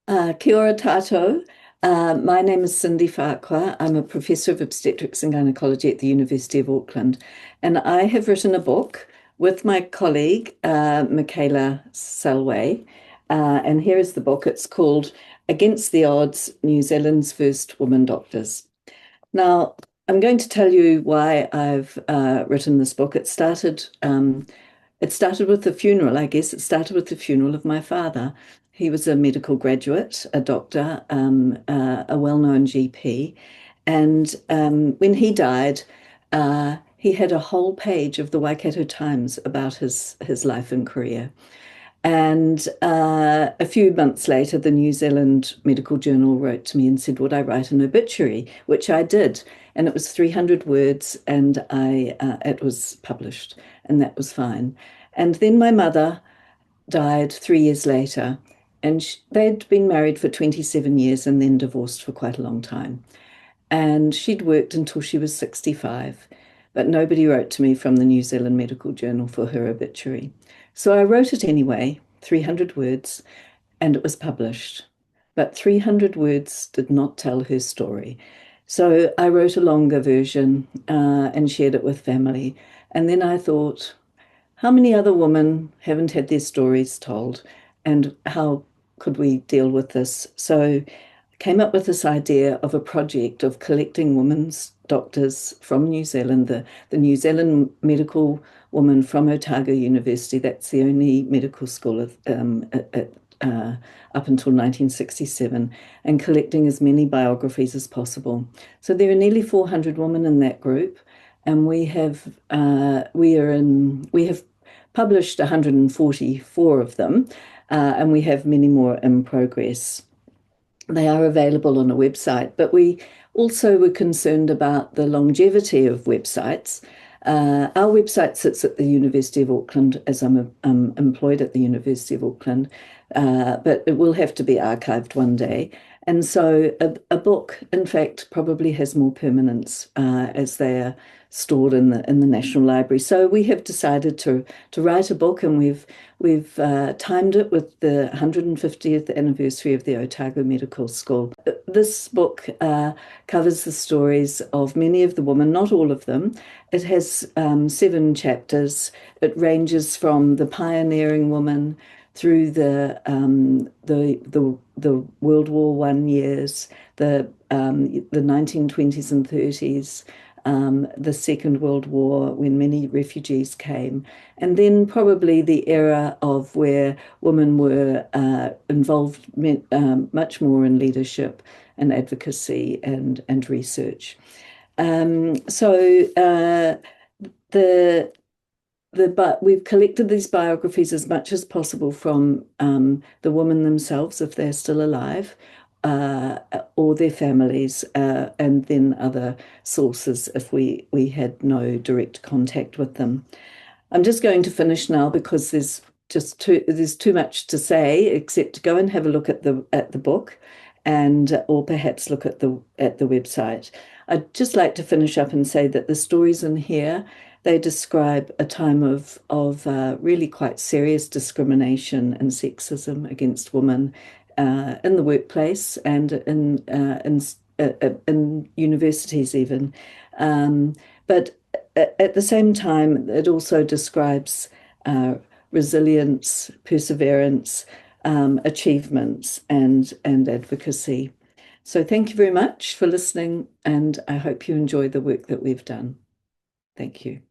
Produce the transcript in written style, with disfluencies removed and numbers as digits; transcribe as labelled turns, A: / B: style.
A: Kia ora tātou. My name is Cindy Farquhar. I'm a professor of obstetrics and gynecology at the University of Auckland, and I have written a book with my colleague, Michaela Salway. And here is the book. It's called Against the Odds, New Zealand's First Women Doctors. Now, I'm going to tell you why I've written this book. It started with the funeral, I guess. It started with the funeral of my father. He was a medical graduate, a doctor, a well-known GP. And when he died, he had a whole page of the Waikato Times about his life and career. And a few months later, the New Zealand Medical Journal wrote to me and said, would I write an obituary? Which I did. And it was 300 words, and it was published, and that was fine. And then my mother died 3 years later, and they'd been married for 27 years and then divorced for quite a long time. And she'd worked until she was 65, but nobody wrote to me from the New Zealand Medical Journal for her obituary. So I wrote it anyway, 300 words, and it was published. But 300 words did not tell her story. So I wrote a longer version and shared it with family. And then I thought, how many other women haven't had their stories told? And how could we deal with this? So I came up with this idea of a project of collecting women's doctors from New Zealand, the New Zealand medical woman from Otago University. That's the only medical school up until 1967, and collecting as many biographies as possible. So there are nearly 400 women in that group, and we have published 144 of them, and we have many more in progress. They are available on a website, but we also were concerned about the longevity of websites. Our website sits at the University of Auckland, as I'm employed at the University of Auckland, but it will have to be archived one day. And so a book, in fact, probably has more permanence as they are stored in the National Library. So we have decided to write a book, and we've timed it with the 150th anniversary of the Otago Medical School. This book covers the stories of many of the women, not all of them. It has 7 chapters. It ranges from the pioneering woman through the World War I years, the 1920s and 30s, the Second World War, when many refugees came, and then probably the era of where women were involved much more in leadership and advocacy and research. But we've collected these biographies as much as possible from the women themselves, if they're still alive, or their families, and then other sources if we had no direct contact with them. I'm just going to finish now because there's too much to say, except to go and have a look at the book, and or perhaps look at the website. I'd just like to finish up and say that the stories in here, they describe a time of really quite serious discrimination and sexism against women in the workplace and in universities even. But at the same time, it also describes resilience, perseverance, achievements, and advocacy. So thank you very much for listening, and I hope you enjoy the work that we've done. Thank you.